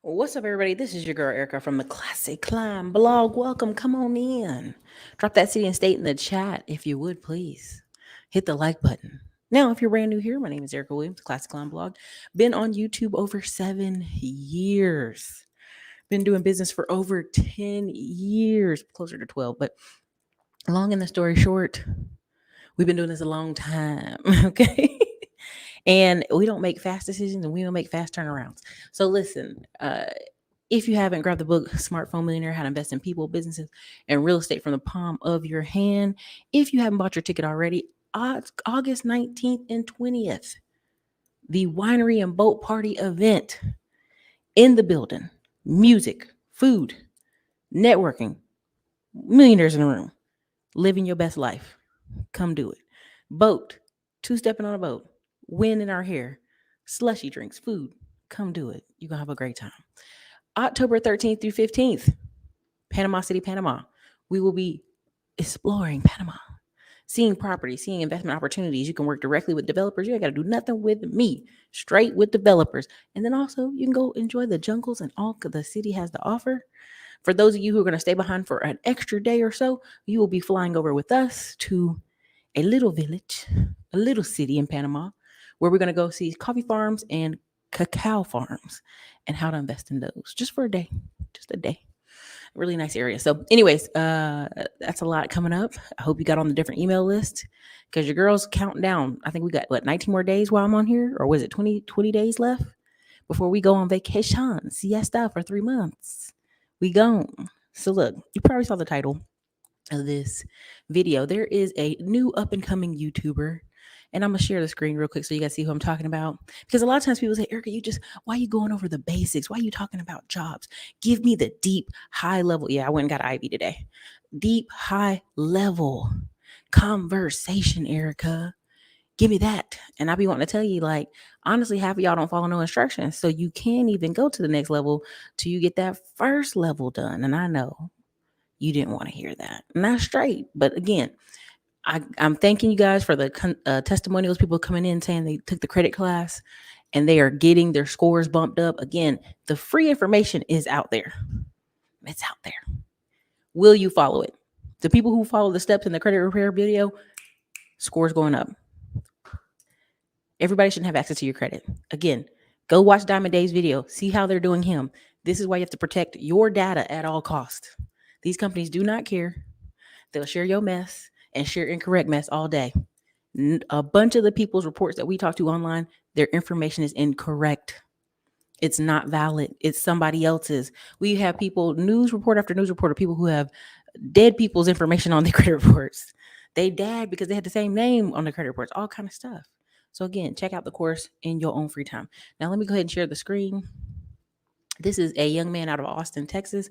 What's up, everybody? This is your girl Erica from the Classic Climb blog. Welcome. Come on in. Drop that city and state in the chat if you would, please. Hit the like button. Now, if you're brand new here, my name is Erica Williams, Classic Climb blog. Been on YouTube over 7 years. Been doing business for over 10 years, closer to 12. But long and the story short, we've been doing this a long time. Okay. And we don't make fast decisions and we don't make fast turnarounds. So listen, if you haven't grabbed the book Smartphone Millionaire, How to Invest in People, Businesses, and Real Estate from the Palm of Your Hand, if you haven't bought your ticket already, August 19th and 20th, the winery and boat party event in the building. Music, food, networking, millionaires in the room, living your best life. Come do it. Boat, two-stepping on a boat, wind in our hair, slushy drinks, food. Come do it. You're going to have a great time. October 13th through 15th, Panama City, Panama. We will be exploring Panama, seeing property, seeing investment opportunities. You can work directly with developers. You ain't got to do nothing with me, straight with developers. And then also, you can go enjoy the jungles and all the city has to offer. For those of you who are going to stay behind for an extra day or so, you will be flying over with us to a little village, a little city in Panama, where we're going to go see coffee farms and cacao farms and how to invest in those just for a day, just a day. Really nice area. So, anyways, that's a lot coming up. I hope you got on the different email list because your girl's counting down. I think we got 19 more days while I'm on here, or was it 20 days left before we go on vacation, siesta for 3 months. We gone. So look, you probably saw the title of this video. There is a new up and coming YouTuber, and I'm gonna share the screen real quick so you guys see who I'm talking about. Because a lot of times people say, Erica, why are you going over the basics? Why are you talking about jobs? Give me the deep, high level. Yeah, I went and got Ivy today. Deep, high level conversation, Erica. Give me that. And I be wanting to tell you, like, honestly, half of y'all don't follow no instructions. So you can't even go to the next level till you get that first level done. And I know you didn't want to hear that. And that's straight. But again, I'm thanking you guys for the testimonials, people coming in saying they took the credit class and they are getting their scores bumped up. Again, the free information is out there. It's out there. Will you follow it? The people who follow the steps in the credit repair video, scores going up. Everybody shouldn't have access to your credit. Again, go watch Diamond Dave's video. See how they're doing him. This is why you have to protect your data at all costs. These companies do not care. They'll share your mess and share incorrect mess all day. A bunch of the people's reports that we talk to online, their information is incorrect. It's not valid. It's somebody else's. We have people, news report after news report, of people who have dead people's information on their credit reports. They died because they had the same name on the credit reports, all kind of stuff. So again, check out the course in your own free time. Now let me go ahead and share the screen. This is a young man out of Austin, Texas.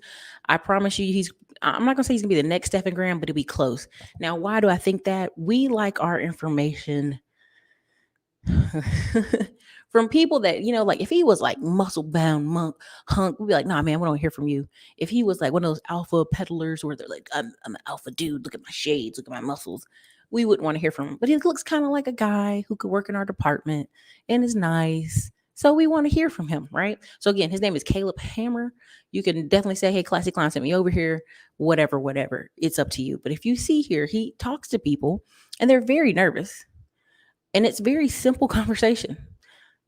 I promise you, I'm not going to say he's going to be the next Stephan Graham, but he'll be close. Now, why do I think that? We like our information from people that, like if he was like muscle bound hunk, we'd be like, nah, man, we don't hear from you. If he was like one of those alpha peddlers where they're like, I'm an alpha dude, look at my shades, look at my muscles, we wouldn't want to hear from him. But he looks kind of like a guy who could work in our department and is nice. So we want to hear from him, right? So again, his name is Caleb Hammer. You can definitely say, hey, Classic Line sent me over here, whatever. It's up to you. But if you see here, he talks to people and they're very nervous. And it's very simple conversation.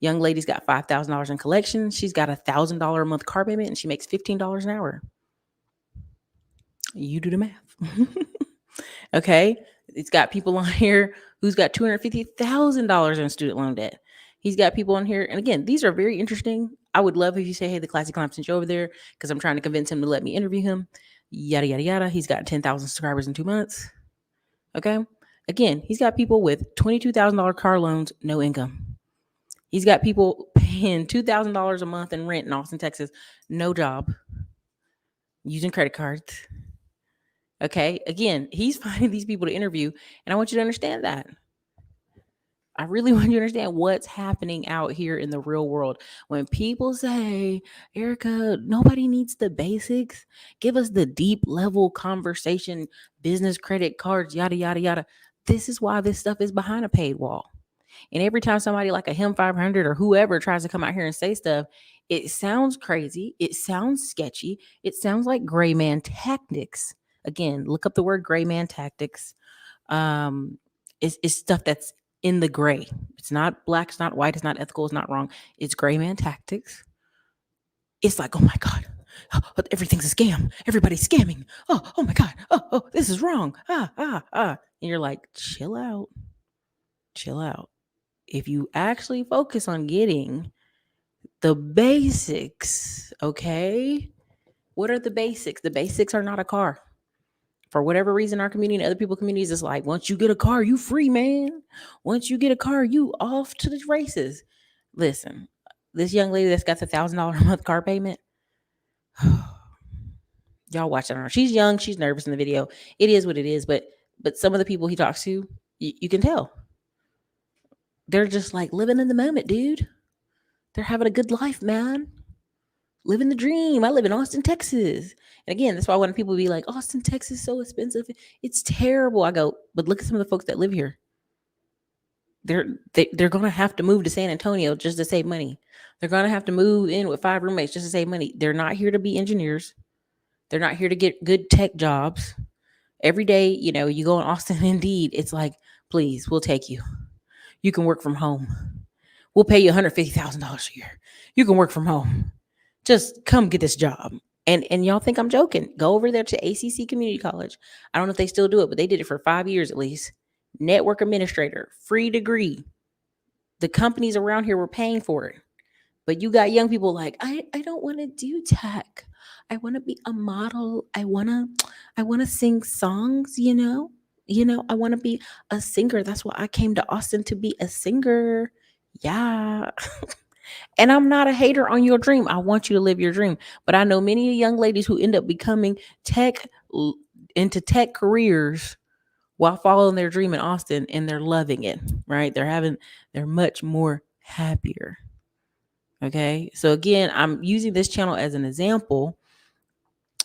Young lady's got $5,000 in collections. She's got $1,000 a month car payment and she makes $15 an hour. You do the math. Okay. It's got people on here who's got $250,000 in student loan debt. He's got people on here. And again, these are very interesting. I would love if you say, hey, the Classic Climb sent you over there because I'm trying to convince him to let me interview him. Yada, yada, yada. He's got 10,000 subscribers in 2 months. Okay. Again, he's got people with $22,000 car loans, no income. He's got people paying $2,000 a month in rent in Austin, Texas, no job, using credit cards. Okay. Again, he's finding these people to interview. And I want you to understand that. I really want you to understand what's happening out here in the real world. When people say, Erica, nobody needs the basics, give us the deep level conversation, business credit cards, yada, yada, yada. This is why this stuff is behind a paid wall. And every time somebody like a him 500 or whoever tries to come out here and say stuff, it sounds crazy. It sounds sketchy. It sounds like gray man tactics. Again, look up the word gray man tactics. Um, it's stuff that's in the gray. It's not black. It's not white. It's not ethical. It's not wrong. It's gray man tactics. It's like, oh my God, everything's a scam. Everybody's scamming. Oh my God. Oh, this is wrong. And you're like, chill out. Chill out. If you actually focus on getting the basics, okay? What are the basics? The basics are not a car. For whatever reason, our community and other people's communities is like, once you get a car, you free, man. Once you get a car, you off to the races. Listen, this young lady that's got the $1,000 a month car payment, y'all watch it on her. She's young, she's nervous in the video. It is what it is, but some of the people he talks to, you can tell. They're just like living in the moment, dude. They're having a good life, man. Living the dream. I live in Austin, Texas. And again, that's why when people be like, Austin, Texas is so expensive. It's terrible. I go, but look at some of the folks that live here. They're going to have to move to San Antonio just to save money. They're going to have to move in with 5 roommates just to save money. They're not here to be engineers. They're not here to get good tech jobs. Every day, you go in Austin, Indeed, it's like, please, we'll take you. You can work from home. We'll pay you $150,000 a year. You can work from home. Just come get this job. And y'all think I'm joking. Go over there to ACC Community College. I don't know if they still do it, but they did it for 5 years at least. Network administrator, free degree. The companies around here were paying for it. But you got young people like, I don't want to do tech. I want to be a model. I want to sing songs, I want to be a singer. That's why I came to Austin, to be a singer. Yeah. And I'm not a hater on your dream. I want you to live your dream. But I know many young ladies who end up becoming into tech careers while following their dream in Austin, and they're loving it, right? They're much more happier. Okay. So again, I'm using this channel as an example.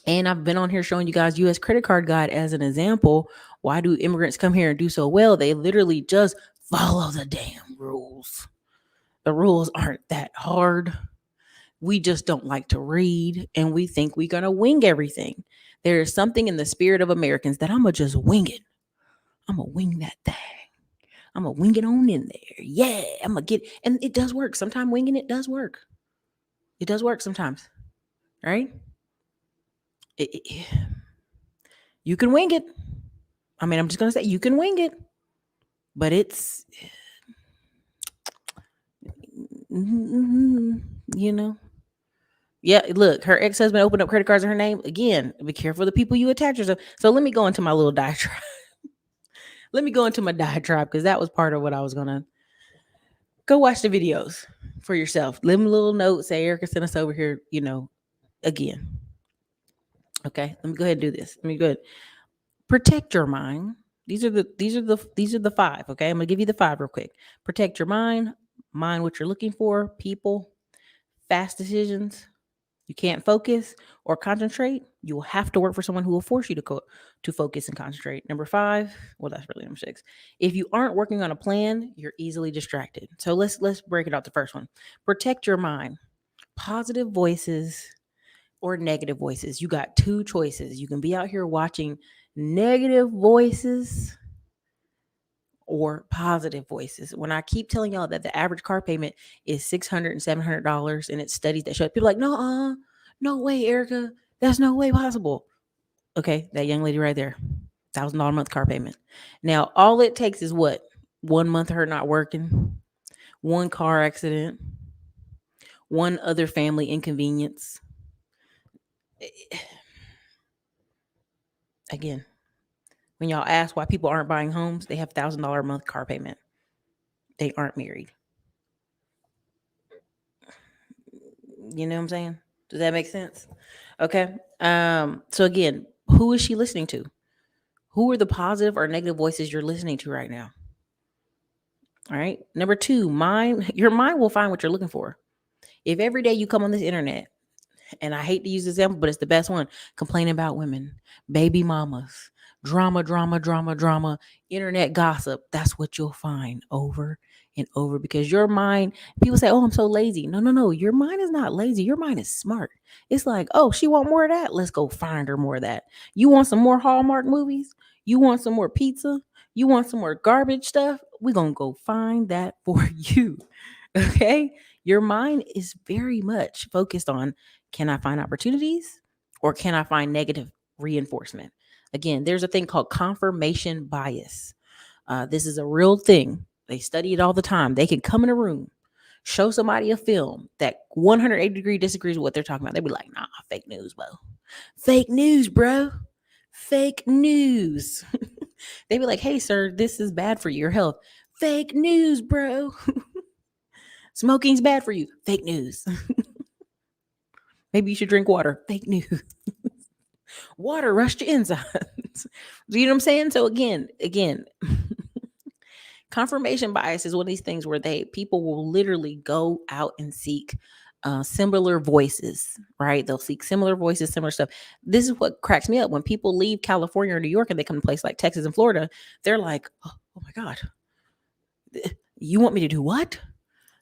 And I've been on here showing you guys US credit card guide as an example. Why do immigrants come here and do so well? They literally just follow the damn rules. The rules aren't that hard. We just don't like to read, and we think we're going to wing everything. There is something in the spirit of Americans that I'm going to just wing it. I'm going to wing that thing. I'm going to wing it on in there. Yeah, I'm going to get, and it does work. Sometimes winging it does work. It does work sometimes, right? You can wing it. I mean, I'm just going to say you can wing it, but it's, yeah, look, her ex-husband opened up credit cards in her name. Again, be careful the people you attach yourself. So let me go into my little diatribe. Let me go into my diatribe, because that was part of what I was going to go watch the videos for yourself. Leave them a little note. Say, Erica sent us over here, again. Okay, let me go ahead and do this. Let me go ahead. Protect your mind. These are the 5. Okay, I'm gonna give you the 5 real quick. Protect your mind what you're looking for, people, fast decisions. You can't focus or concentrate. You will have to work for someone who will force you to focus and concentrate. Number 5, well, that's really number 6. If you aren't working on a plan, you're easily distracted. So let's break it out. The first one: protect your mind. Positive voices or negative voices. You got 2 choices. You can be out here watching negative voices or positive voices. When I keep telling y'all that the average car payment is $600 and $700, and it's studies that show, people like, no way, Erica, that's no way possible. Okay, that young lady right there, $1,000 a month car payment. Now, all it takes is what? 1 month of her not working, 1 car accident, 1 other family inconvenience. Again, when y'all ask why people aren't buying homes, they have $1,000 a month car payment. They aren't married. You know what I'm saying? Does that make sense? Okay. So again, who is she listening to? Who are the positive or negative voices you're listening to right now? All right. Number 2, your mind will find what you're looking for. If every day you come on this internet, and I hate to use this example, but it's the best one, complaining about women, baby mamas, drama, internet gossip, that's what you'll find over and over, because your mind, people say, oh, I'm so lazy. No, no, no. Your mind is not lazy. Your mind is smart. It's like, oh, she want more of that. Let's go find her more of that. You want some more Hallmark movies? You want some more pizza? You want some more garbage stuff? We're going to go find that for you. Okay. Your mind is very much focused on, can I find opportunities or can I find negative reinforcement? Again, there's a thing called confirmation bias. This is a real thing. They study it all the time. They can come in a room, show somebody a film that 180-degree disagrees with what they're talking about. They'd be like, nah, fake news, bro. Fake news, bro. Fake news. They'd be like, hey, sir, this is bad for your health. Fake news, bro. Smoking's bad for you. Fake news. Maybe you should drink water. Fake news. Water rushed your insides. Do you know what I'm saying? So again, confirmation bias is one of these things where people will literally go out and seek similar voices, right? They'll seek similar voices, similar stuff. This is what cracks me up when people leave California or New York and they come to places like Texas and Florida. They're like, oh my God, you want me to do what?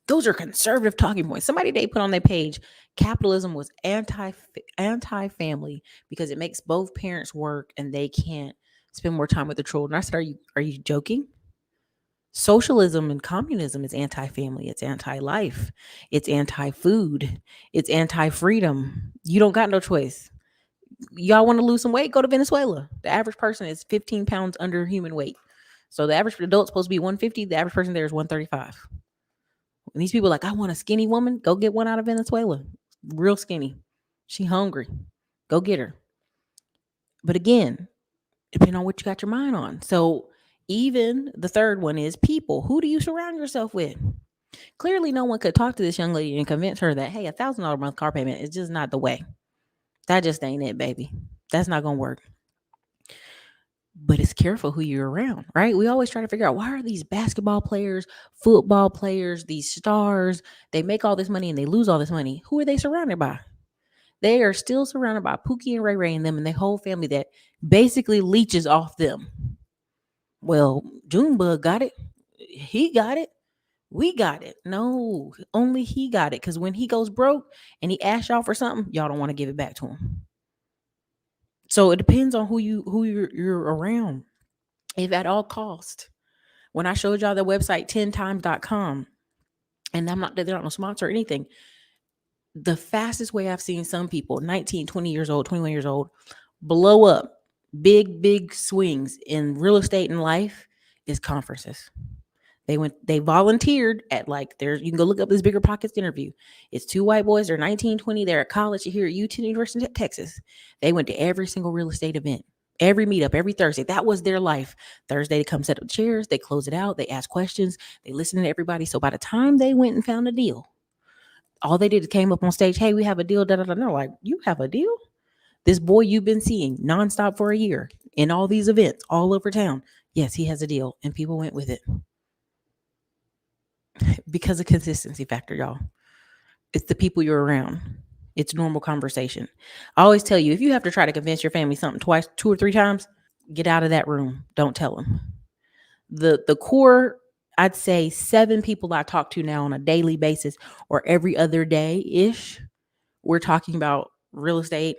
Those are conservative talking points. Somebody they put on their page, capitalism was anti-family because it makes both parents work and they can't spend more time with the children. I said, are you joking? Socialism and communism is anti-family. It's anti-life. It's anti-food. It's anti-freedom. You don't got no choice. Y'all want to lose some weight? Go to Venezuela. The average person is 15 pounds under human weight. So the average adult's supposed to be 150. The average person there is 135. And these people are like, I want a skinny woman. Go get one out of Venezuela. Real skinny. She hungry. Go get her. But again, depending on what you got your mind on. So even the third one is people. Who do you surround yourself with? Clearly, no one could talk to this young lady and convince her that, hey, $1,000 a month car payment is just not the way. That just ain't it, baby. That's not going to work. But it's careful who you're around, right? We always try to figure out, why are these basketball players, football players, these stars, they make all this money and they lose all this money. Who are they surrounded by? They are still surrounded by Pookie and Ray Ray and them and their whole family that basically leeches off them. Well, Junebug got it. He got it. We got it. No, only he got it. Because when he goes broke and he asks y'all for something, y'all don't want to give it back to him. So it depends on who you're around. If at all cost. When I showed y'all the website 10times.com, and they're not no sponsor or anything, the fastest way I've seen some people, 19, 20 years old, 21 years old, blow up big swings in real estate and life is conferences. They volunteered at you can go look up this Biggerpockets interview. It's two white boys. They're 19, 20. They're at college here at UT University of Texas. They went to every single real estate event, every meetup, every Thursday. That was their life. Thursday, they come set up chairs. They close it out. They ask questions. They listen to everybody. So by the time they went and found a deal, all they did is came up on stage. Hey, we have a deal. Da, da, da. And they're like, you have a deal? This boy you've been seeing nonstop for a year in all these events all over town. Yes, he has a deal. And people went with it. Because of consistency factor, y'all. It's the people you're around. It's normal conversation. I always tell you, if you have to try to convince your family something twice, 2 or 3 times, get out of that room. Don't tell them. The core, I'd say 7 people I talk to now on a daily basis or every other day-ish, we're talking about real estate,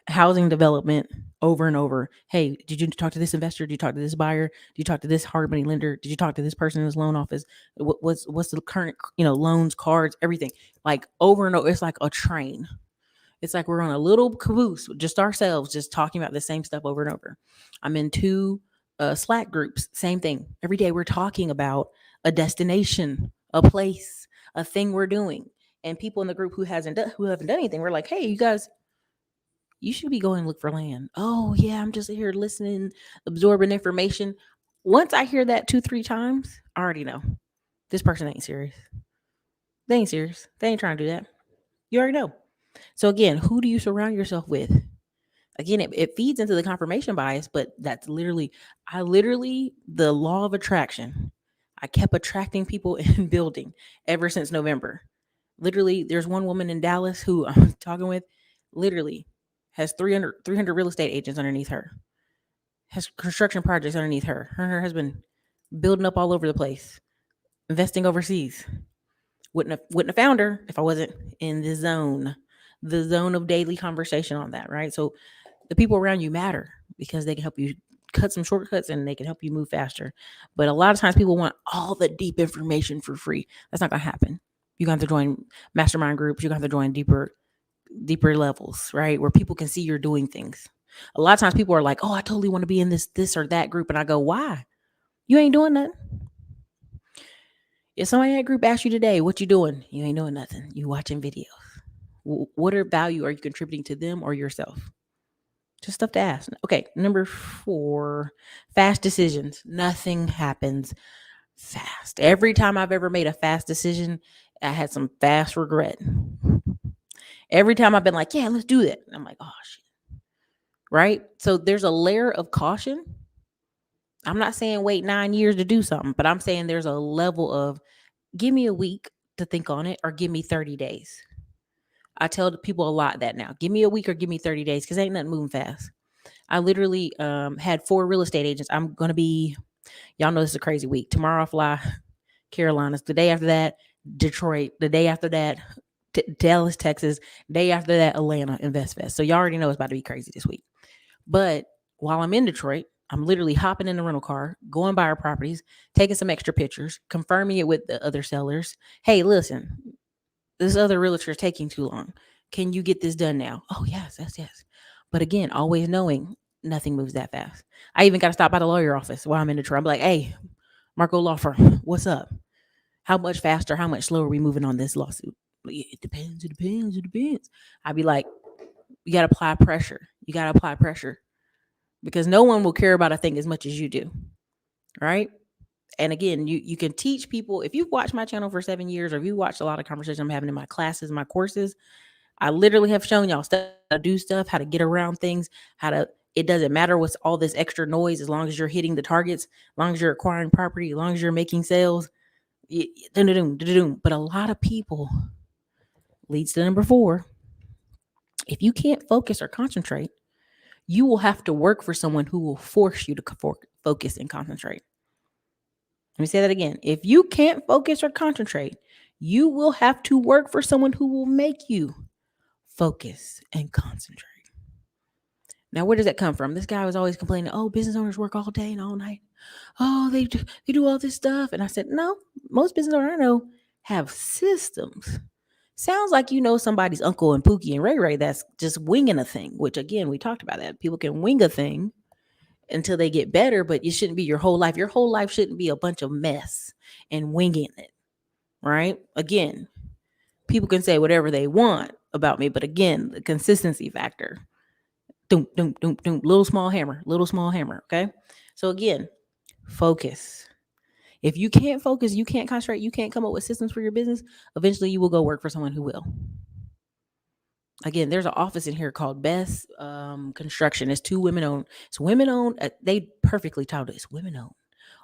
housing development over and over. Hey, did you talk to this investor? Did you talk to this buyer? Did you talk to this hard money lender? Did you talk to this person in his loan office? What's the current, loans, cards, everything, like over and over. It's like a train. It's like we're on a little caboose, just ourselves, just talking about the same stuff over and over. I'm in 2 Slack groups, same thing. Every day we're talking about a destination, a place, a thing we're doing. And people in the group who haven't done anything, we're like, hey, you guys, you should be going to look for land. Oh yeah, I'm just here listening, absorbing information. Once I hear that 2-3 times, I already know this person ain't serious. They ain't serious. They ain't trying to do that. You already know. So again, who do you surround yourself with? Again, it feeds into the confirmation bias, but that's literally the law of attraction. I kept attracting people in building ever since November. Literally, there's one woman in Dallas who I'm talking with, literally has 300 real estate agents underneath her, has construction projects underneath her. Her and her husband building up all over the place. investing overseas. Wouldn't have found her if I wasn't in the zone of daily conversation on that, right? So the people around you matter because they can help you cut some shortcuts and they can help you move faster. But a lot of times people want all the deep information for free. That's not gonna happen. You're gonna have to join mastermind groups, you're gonna have to join deeper levels, right? Where people can see you're doing things. A lot of times people are like, oh, I totally want to be in this or that group. And I go, why? You ain't doing nothing. If somebody in that group asks you today, what you doing? You ain't doing nothing. You watching videos. What value are you contributing to them or yourself? Just stuff to ask. Okay, number 4, fast decisions. Nothing happens fast. Every time I've ever made a fast decision, I had some fast regret. Every time I've been like, yeah, let's do that. I'm like, oh shit. Right? So there's a layer of caution. I'm not saying wait 9 years to do something, but I'm saying there's a level of give me a week to think on it or give me 30 days. I tell the people a lot that now. Give me a week or give me 30 days because ain't nothing moving fast. I literally had 4 real estate agents. I'm going to be, y'all know this is a crazy week. Tomorrow I fly Carolinas. The day after that, Detroit. The day after that, Dallas, Texas. Day after that, Atlanta Invest Fest. So y'all already know it's about to be crazy this week. But while I'm in Detroit, I'm literally hopping in the rental car, going by our properties, taking some extra pictures, confirming it with the other sellers. Hey, listen, this other realtor is taking too long. Can you get this done now? Oh, yes. But again, always knowing nothing moves that fast. I even got to stop by the lawyer office while I'm in Detroit. I'm like, hey, Marco Law Firm, what's up? How much faster, how much slower are we moving on this lawsuit? It depends. I'd be like, you got to apply pressure. Because no one will care about a thing as much as you do. Right? And again, you can teach people. If you've watched my channel for 7 years or if you watched a lot of conversations I'm having in my classes, my courses, I literally have shown y'all stuff, how to do stuff, how to get around things, it doesn't matter what's all this extra noise as long as you're hitting the targets, as long as you're acquiring property, as long as you're making sales. But a lot of people, leads to number 4, if you can't focus or concentrate, you will have to work for someone who will force you to focus and concentrate. Let me say that again. If you can't focus or concentrate, you will have to work for someone who will make you focus and concentrate. Now, where does that come from? This guy was always complaining, oh, business owners work all day and all night. Oh, they do all this stuff. And I said, no, most business owners I know have systems. Sounds like you know somebody's uncle and Pookie and Ray Ray that's just winging a thing, which again, we talked about that. People can wing a thing until they get better, but it shouldn't be your whole life. Your whole life shouldn't be a bunch of mess and winging it, right? Again, people can say whatever they want about me, but again, the consistency factor. Doom, doom, doom, doom. Little small hammer. Okay. So again, focus. If you can't focus, you can't concentrate, you can't come up with systems for your business, eventually you will go work for someone who will. Again, there's an office in here called Best Construction. It's 2 women owned. It's women owned. They perfectly titled it. It's women owned,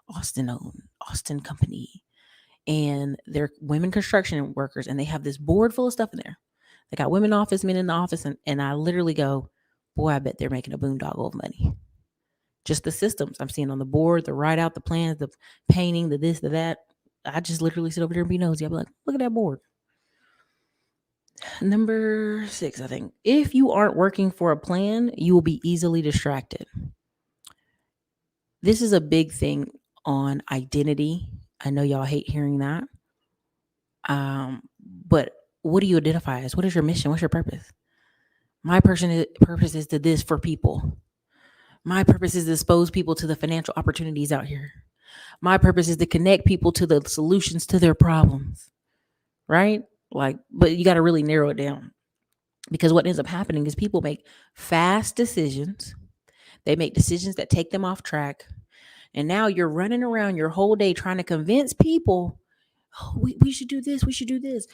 Austin company. And they're women construction workers. And they have this board full of stuff in there. They got women office, men in the office. And I literally go, boy, I bet they're making a boondoggle of money. Just the systems I'm seeing on the board, the write out, the plans, the painting, the this, the that. I just literally sit over there and be nosy. I'll be like, look at that board. Number 6, I think. If you aren't working for a plan, you will be easily distracted. This is a big thing on identity. I know y'all hate hearing that. But what do you identify as? What is your mission? What's your purpose? My purpose is to this for people. My purpose is to expose people to the financial opportunities out here. My purpose is to connect people to the solutions to their problems. Right? But you got to really narrow it down. Because what ends up happening is people make fast decisions. They make decisions that take them off track. And now you're running around your whole day trying to convince people, oh, we should do this. We should do this.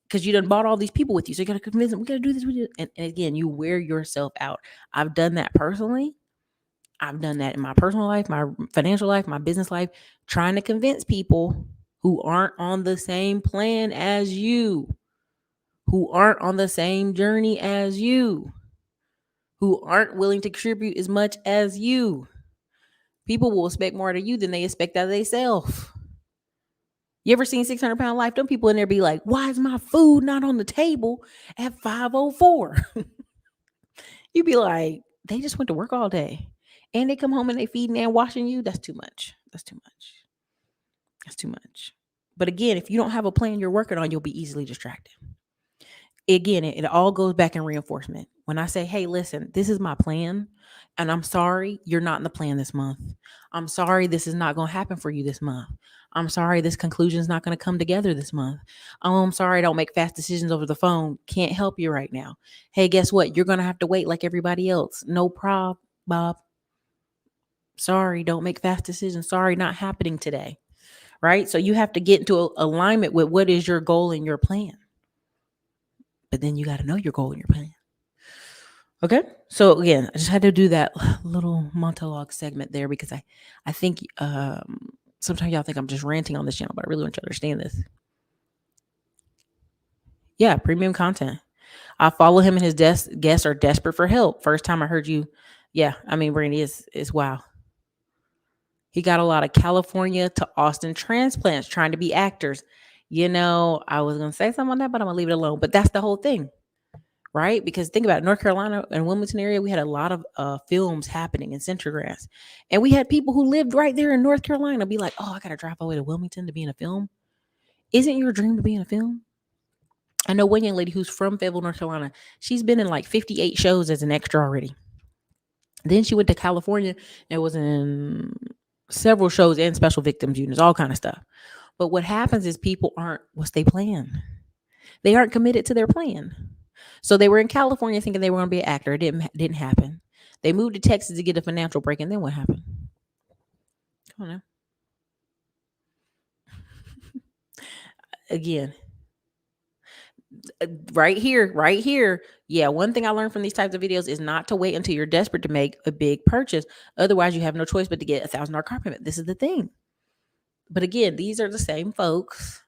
Because you done bought all these people with you. So you got to convince them, we got to do this. And again, you wear yourself out. I've done that personally. I've done that in my personal life, my financial life, my business life, trying to convince people who aren't on the same plan as you, who aren't on the same journey as you, who aren't willing to contribute as much as you. People will expect more out of you than they expect out of themselves. You ever seen 600 Pound Life? Them people in there be like, why is my food not on the table at 5:04? You be like, they just went to work all day. And they come home and they feeding and washing you. That's too much. That's too much. That's too much. But again, if you don't have a plan you're working on, you'll be easily distracted. Again, it all goes back in reinforcement. When I say, hey, listen, this is my plan, and I'm sorry you're not in the plan this month. I'm sorry this is not going to happen for you this month. I'm sorry this conclusion is not going to come together this month. Oh, I'm sorry I don't make fast decisions over the phone. Can't help you right now. Hey, guess what? You're going to have to wait like everybody else. No problem, Bob. Sorry, don't make fast decisions. Sorry, not happening today. Right? So you have to get into alignment with what is your goal and your plan. But then you got to know your goal and your plan. Okay. So again, I just had to do that little monologue segment there because I think sometimes y'all think I'm just ranting on this channel, but I really want you to understand this. Yeah, premium content. I follow him and his guests are desperate for help. First time I heard you. Yeah, I mean, Brandy is wow. He got a lot of California to Austin transplants trying to be actors. You know, I was gonna say something on that, but I'm gonna leave it alone. But that's the whole thing. Right? Because think about it, North Carolina and Wilmington area, we had a lot of films happening in Central Grass. And we had people who lived right there in North Carolina be like, oh, I got to drive all the way to Wilmington to be in a film. Isn't your dream to be in a film? I know one young lady who's from Fayetteville, North Carolina. She's been in like 58 shows as an extra already. Then she went to California and was in several shows and special victims units, all kind of stuff. But what happens is people aren't what's they plan. They aren't committed to their plan. So they were in California thinking they were going to be an actor. It didn't happen. They moved to Texas to get a financial break, and then what happened? Come on now. Again, right here. Yeah, one thing I learned from these types of videos is not to wait until you're desperate to make a big purchase. Otherwise, you have no choice but to get $1,000 car payment. This is the thing. But again, these are the same folks.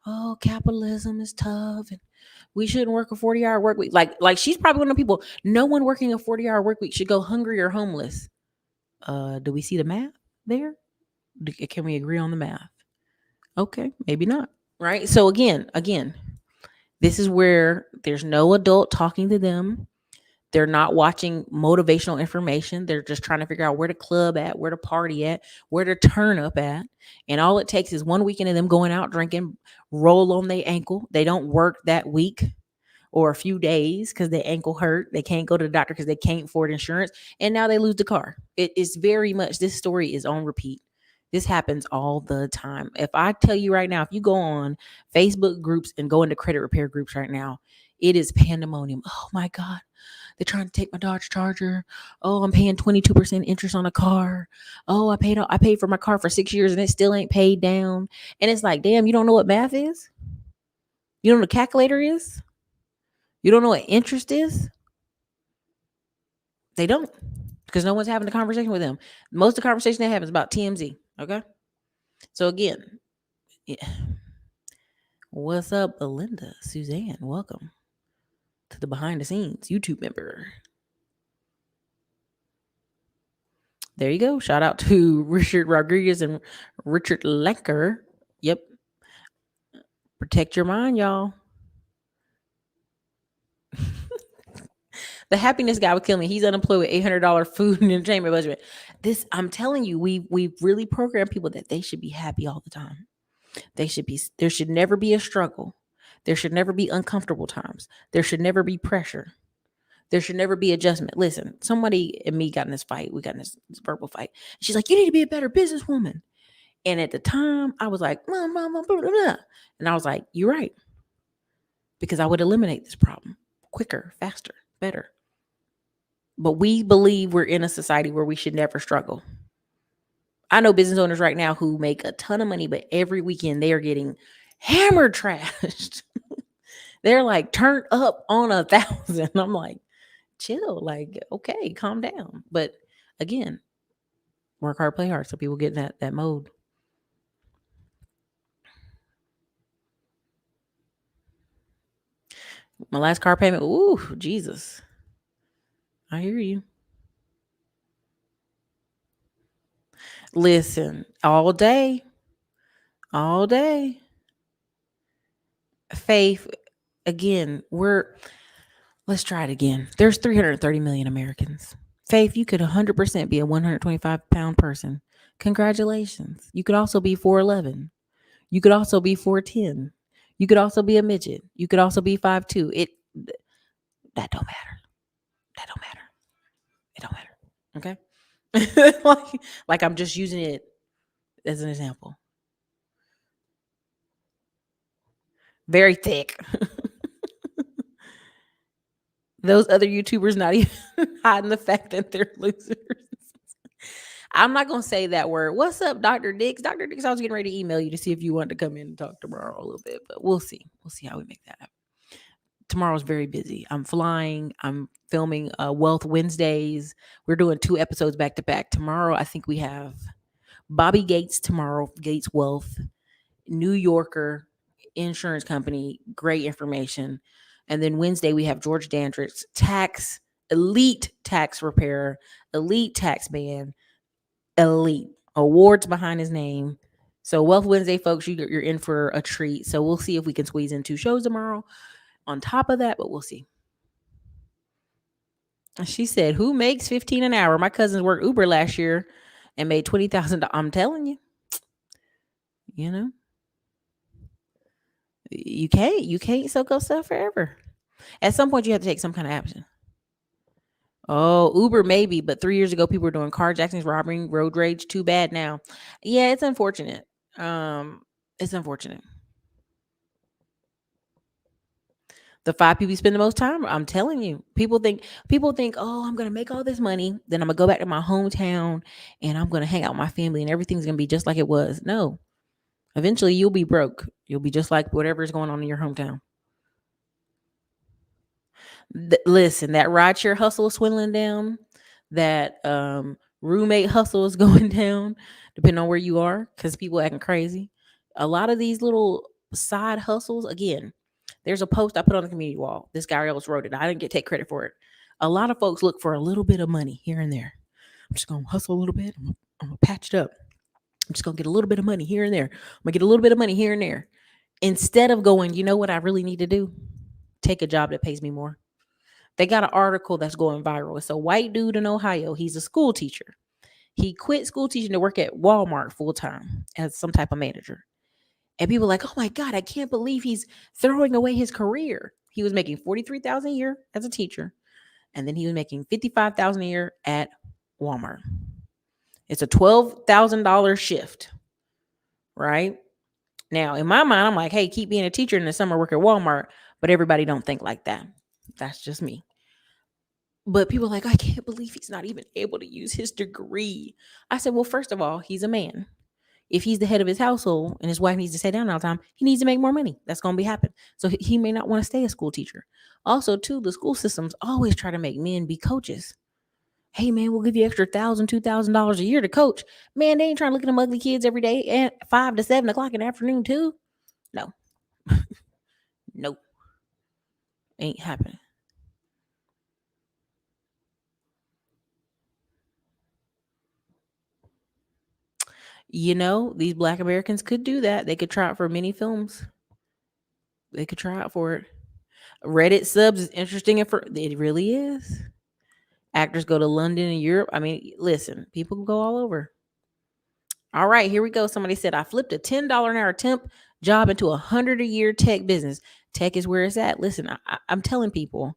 Oh, capitalism is tough, and we shouldn't work a 40-hour work week. Like she's probably one of the people. No one working a 40-hour work week should go hungry or homeless. Do we see the math there? Can we agree on the math? Okay, maybe not. Right? So again, this is where there's no adult talking to them. They're not watching motivational information. They're just trying to figure out where to club at, where to party at, where to turn up at. And all it takes is one weekend of them going out drinking, roll on their ankle. They don't work that week or a few days because their ankle hurt. They can't go to the doctor because they can't afford insurance. And now they lose the car. It is very much, this story is on repeat. This happens all the time. If I tell you right now, if you go on Facebook groups and go into credit repair groups right now, it is pandemonium. Oh my God. They're trying to take my Dodge Charger. Oh, I'm paying 22% interest on a car. Oh, I paid for my car for 6 years and it still ain't paid down. And it's like, damn, you don't know what math is? You don't know what a calculator is? You don't know what interest is? They don't, because no one's having a conversation with them. Most of the conversation they have is about TMZ. Okay. So again, yeah. What's up, Belinda? Suzanne, welcome to the behind the scenes YouTube member. There you go. Shout out to Richard Rodriguez and Richard Lenker. Yep. Protect your mind, y'all. The happiness guy would kill me. He's unemployed with $800 food and entertainment budget. This, I'm telling you, we really program people that they should be happy all the time. There should never be a struggle. There should never be uncomfortable times. There should never be pressure. There should never be adjustment. Listen, somebody and me got in this fight. We got in this verbal fight. She's like, you need to be a better businesswoman. And at the time, I was like, blah, blah, blah, blah, blah. And I was like, you're right. Because I would eliminate this problem quicker, faster, better. But we believe we're in a society where we should never struggle. I know business owners right now who make a ton of money, but every weekend they are getting hammered trashed. They're like turned up on 1,000. I'm like, chill, like, okay, calm down. But again, work hard, play hard. So people get in that mode. My last car payment, ooh, Jesus. I hear you. Listen, all day. all day. Faith, again, let's try it again. There's 330 million Americans. Faith, you could 100% be a 125-pound person. Congratulations. You could also be 4'11. You could also be 4'10. You could also be a midget. You could also be 5'2". That don't matter. That don't matter. It don't matter. Okay? like I'm just using it as an example. Very thick. Those other YouTubers not even hiding the fact that they're losers. I'm not gonna say that word. What's up, Dr. Dix? Dr. Dix, I was getting ready to email you to see if you wanted to come in and talk tomorrow a little bit, but we'll see. We'll see how we make that happen. Tomorrow's very busy. I'm flying. I'm filming Wealth Wednesdays. We're doing 2 episodes back to back. Tomorrow, I think we have Bobby Gates tomorrow, Gates Wealth, New Yorker insurance company, great information. And then Wednesday we have George Dandridge, elite tax repairer, elite tax man, elite awards behind his name. So Wealth Wednesday, folks, you're in for a treat. So we'll see if we can squeeze in 2 shows tomorrow on top of that, but we'll see. She said, "Who makes 15 an hour? My cousins worked Uber last year and made 20,000. I'm telling you, you know, you can't soak up stuff forever. At some point, you have to take some kind of action. Oh, Uber maybe, but 3 years ago, people were doing carjackings, robbing, road rage. Too bad now. Yeah, it's unfortunate. It's unfortunate. The 5 people you spend the most time. I'm telling you, people think, oh, I'm gonna make all this money, then I'm gonna go back to my hometown and I'm gonna hang out with my family and everything's gonna be just like it was. No, eventually you'll be broke. You'll be just like whatever's going on in your hometown. Listen, that rideshare hustle is swindling down. That roommate hustle is going down, depending on where you are, because people acting crazy. A lot of these little side hustles, again, there's a post I put on the community wall. This guy else wrote it. I didn't take credit for it. A lot of folks look for a little bit of money here and there. I'm just gonna hustle a little bit. I'm gonna patch it up. I'm just gonna get a little bit of money here and there. I'm gonna get a little bit of money here and there. Instead of going, you know what I really need to do? Take a job that pays me more. They got an article that's going viral. It's a white dude in Ohio. He's a school teacher. He quit school teaching to work at Walmart full time as some type of manager. And people are like, oh my God, I can't believe he's throwing away his career. He was making 43,000 a year as a teacher, and then he was making 55,000 a year at Walmart. It's a $12,000 shift, right? Now, in my mind, I'm like, hey, keep being a teacher in the summer, work at Walmart, but everybody don't think like that. That's just me. But people are like, I can't believe he's not even able to use his degree. I said, well, first of all, he's a man. If he's the head of his household and his wife needs to stay down all the time, he needs to make more money. That's going to be happen. So he may not want to stay a school teacher. Also, too, the school systems always try to make men be coaches. Hey, man, we'll give you extra $1,000, $2,000 a year to coach. Man, they ain't trying to look at them ugly kids every day at 5 to 7 o'clock in the afternoon, too. No. Nope. Ain't happening. These Black Americans could do that. They could try it for many films. They could try it for it. Reddit subs is interesting. It really is. Actors go to London and Europe. I mean, listen, people go all over. All right, here we go. Somebody said, I flipped a $10 an hour temp job into 100 a year tech business. Tech is where it's at. Listen, I'm telling people,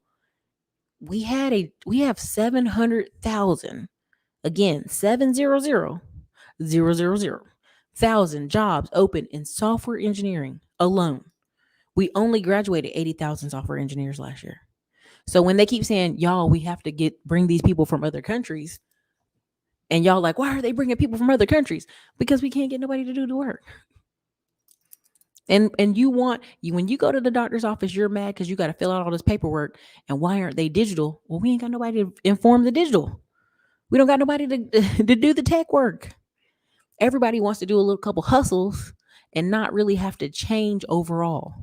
we have 700,000, again, 700,000 jobs open in software engineering alone. We only graduated 80,000 software engineers last year. So when they keep saying, y'all, we have to bring these people from other countries, and y'all like, why are they bringing people from other countries? Because we can't get nobody to do the work. And when you go to the doctor's office, you're mad because you got to fill out all this paperwork. And why aren't they digital? Well, we ain't got nobody to inform the digital. We don't got nobody to do the tech work. Everybody wants to do a little couple hustles and not really have to change overall.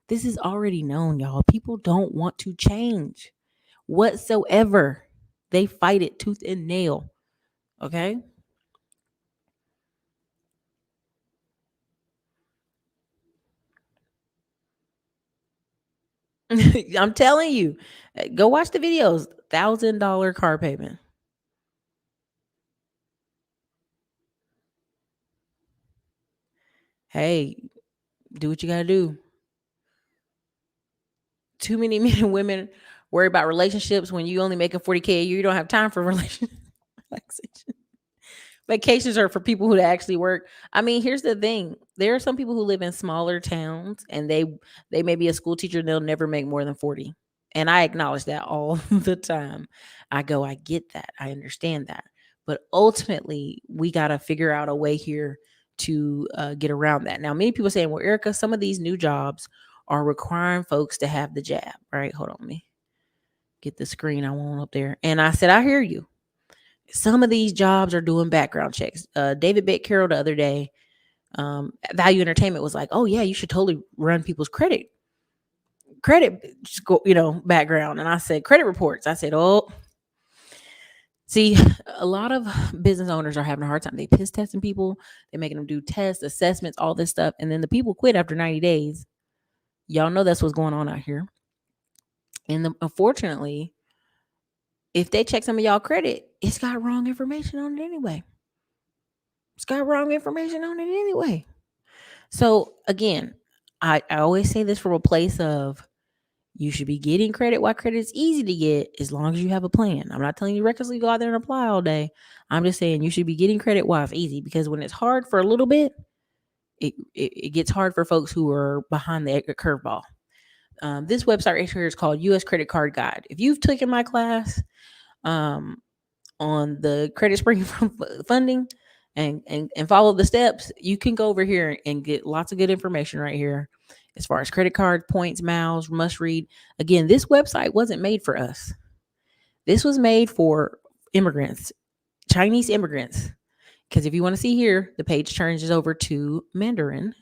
This is already known, y'all. People don't want to change whatsoever. They fight it tooth and nail. Okay? I'm telling you, go watch the videos. $1,000 car payment. Hey, do what you gotta do. Too many men and women worry about relationships when you only making 40K a year. You don't have time for relationship relaxation. Vacations are for people who actually work. I mean, here's the thing. There are some people who live in smaller towns and they may be a school teacher and they'll never make more than 40. And I acknowledge that all the time. I get that. I understand that. But ultimately, we got to figure out a way here to get around that. Now, many people saying, well, Erica, some of these new jobs are requiring folks to have the jab, right? Hold on, let me get the screen I want up there. And I said, I hear you. Some of these jobs are doing background checks. David Beck Carroll the other day, Value Entertainment was like, "Oh yeah, you should totally run people's credit, background." And I said, "Credit reports." I said, "Oh, see, a lot of business owners are having a hard time. They piss testing people. They're making them do tests, assessments, all this stuff, and then the people quit after 90 days. Y'all know that's what's going on out here. And unfortunately, if they check some of y'all credit, it's got wrong information on it anyway. It's got wrong information on it anyway." So again, I always say this from a place of you should be getting credit while credit is easy to get as long as you have a plan. I'm not telling you recklessly go out there and apply all day. I'm just saying you should be getting credit while it's easy, because when it's hard for a little bit, it gets hard for folks who are behind the curveball. This website right here is called U.S. Credit Card Guide. If you've taken my class, um, on the credit spring funding and follow the steps, you can go over here and get lots of good information right here as far as credit card points, miles, must read. Again, this website wasn't made for us. This was made for immigrants, Chinese immigrants. Because if you want to see here, the page turns over to Mandarin.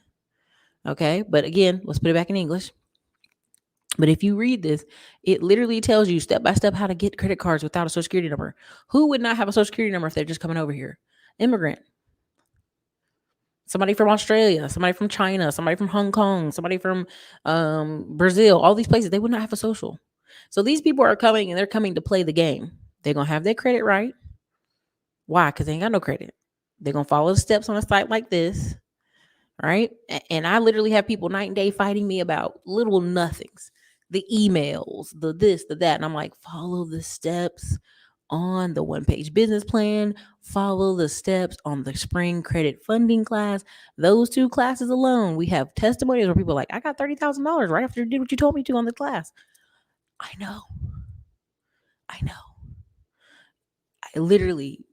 Okay. But again, let's put it back in English. But if you read this, it literally tells you step by step how to get credit cards without a social security number. Who would not have a social security number if they're just coming over here? Immigrant, somebody from Australia, somebody from China, somebody from Hong Kong, somebody from Brazil, all these places, they would not have a social. So these people are coming and they're coming to play the game. They're going to have their credit right. Why? Because they ain't got no credit. They're going to follow the steps on a site like this. Right. And I literally have people night and day fighting me about little nothings, the emails, the this, the that. And I'm like, follow the steps on the 1-page business plan, follow the steps on the spring credit funding class. Those two classes alone, we have testimonials where people are like, I got $30,000 right after you did what you told me to on the class. I know. I literally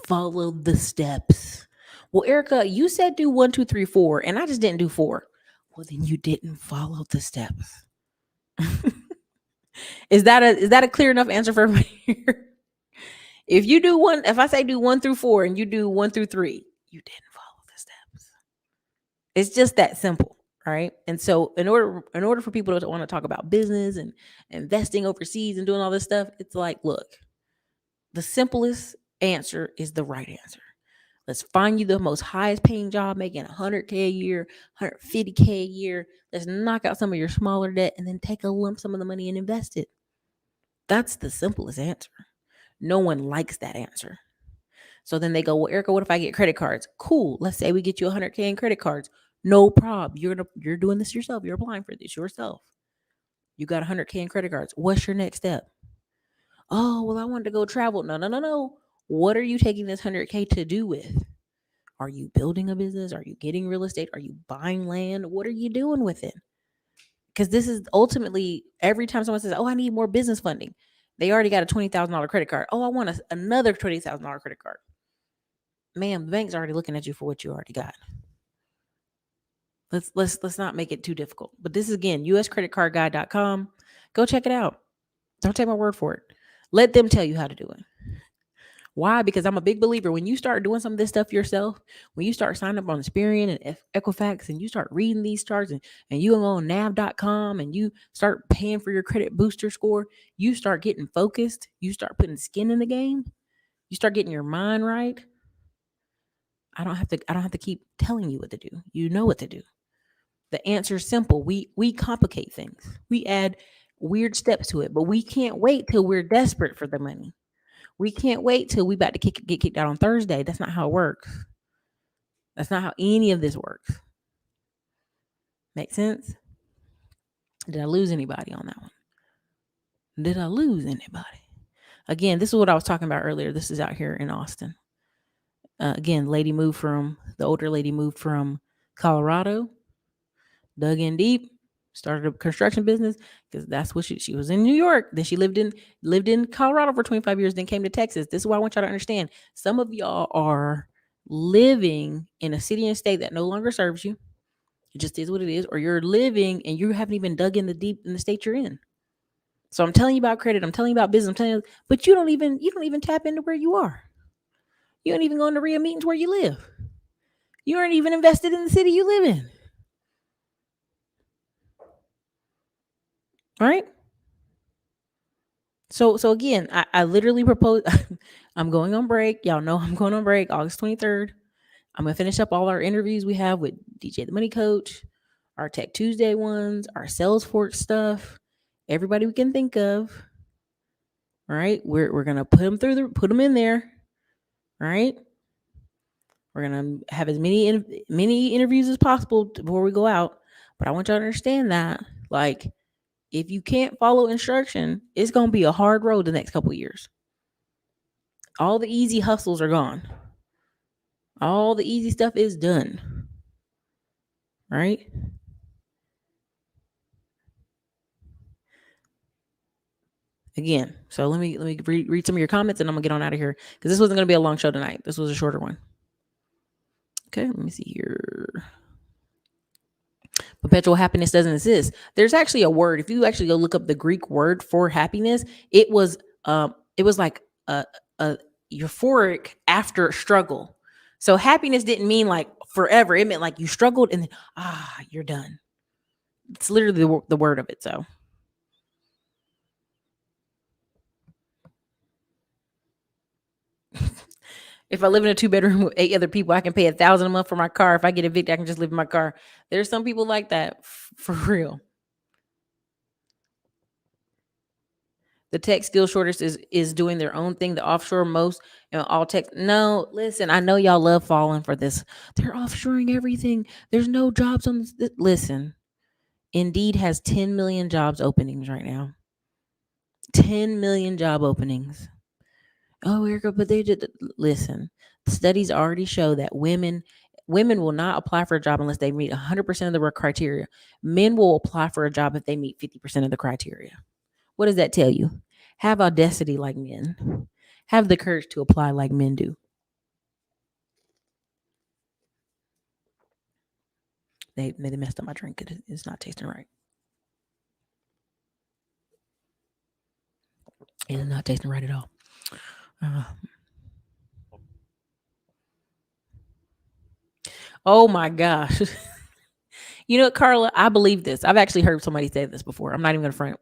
followed the steps. Well, Erica, you said do 1, 2, 3, 4, and I just didn't do 4. Well, then you didn't follow the steps. Is that a clear enough answer for everybody here? If I say do 1 through 4 and you do 1 through 3, you didn't follow the steps. It's just that simple, right? And so in order for people to want to talk about business and investing overseas and doing all this stuff, it's like, look, the simplest answer is the right answer. Let's find you the most highest paying job making 100K a year, 150K a year. Let's knock out some of your smaller debt and then take a lump sum of the money and invest it. That's the simplest answer. No one likes that answer. So then they go, well, Erica, what if I get credit cards? Cool. Let's say we get you 100K in credit cards. No problem. You're doing this yourself. You're applying for this yourself. You got 100K in credit cards. What's your next step? Oh, well, I wanted to go travel. No. What are you taking this 100K to do with? Are you building a business? Are you getting real estate? Are you buying land? What are you doing with it? Because this is ultimately every time someone says, oh, I need more business funding, they already got a $20,000 credit card. Oh, I want another $20,000 credit card. Ma'am, the bank's already looking at you for what you already got. Let's not make it too difficult. But this is again, uscreditcardguide.com. Go check it out. Don't take my word for it. Let them tell you how to do it. Why? Because I'm a big believer. When you start doing some of this stuff yourself, when you start signing up on Experian and Equifax and you start reading these charts and you go on nav.com and you start paying for your credit booster score, you start getting focused. You start putting skin in the game. You start getting your mind right. I don't have to keep telling you what to do. You know what to do. The answer is simple. We complicate things. We add weird steps to it, but we can't wait till we're desperate for the money. We can't wait till we about to get kicked out on Thursday. That's not how it works. That's not how any of this works. Make sense? Did I lose anybody on that one? Did I lose anybody? Again, this is what I was talking about earlier. This is out here in Austin. Again, the older lady moved from Colorado, dug in deep, started a construction business because that's what she was in New York. Then she lived in Colorado for 25 years, then came to Texas. This is what I want y'all to understand. Some of y'all are living in a city and state that no longer serves you. It just is what it is. Or you're living and you haven't even dug in the state you're in. So I'm telling you about credit. I'm telling you about business. I'm telling you, but you don't even tap into where you are. You don't even go into RIA meetings where you live. You aren't even invested in the city you live in. All right. So again, I literally propose. I'm going on break. Y'all know I'm going on break August 23rd. I'm gonna finish up all our interviews we have with DJ the Money Coach, our Tech Tuesday ones, our Salesforce stuff, everybody we can think of. All right, we're gonna put them in there. All right, we're gonna have as many interviews as possible before we go out. But I want y'all to understand that, like, if you can't follow instruction, it's gonna be a hard road the next couple of years. All the easy hustles are gone. All the easy stuff is done. Right? Again, so let me read some of your comments and I'm gonna get on out of here because this wasn't gonna be a long show tonight. This was a shorter one. Okay, let me see here. Perpetual happiness doesn't exist. There's actually a word. If you actually go look up the Greek word for happiness, it was like a euphoric after struggle. So happiness didn't mean like forever. It meant like you struggled and then you're done. It's literally the word of it. So if I live in a 2-bedroom with 8 other people, I can pay $1,000 a month for my car. If I get evicted, I can just live in my car. There's some people like that for real. The tech skill shortage is doing their own thing. The offshore most, all tech. No, listen, I know y'all love falling for this. They're offshoring everything. There's no jobs on this. Listen, Indeed has 10 million jobs openings right now. 10 million job openings. Oh, Erica, but they did. Listen, studies already show that women will not apply for a job unless they meet 100% of the criteria. Men will apply for a job if they meet 50% of the criteria. What does that tell you? Have audacity like men. Have the courage to apply like men do. They messed up my drink. It's not tasting right. It is not tasting right at all. Oh my gosh. You know what, Carla? I believe this. I've actually heard somebody say this before. I'm not even going to front.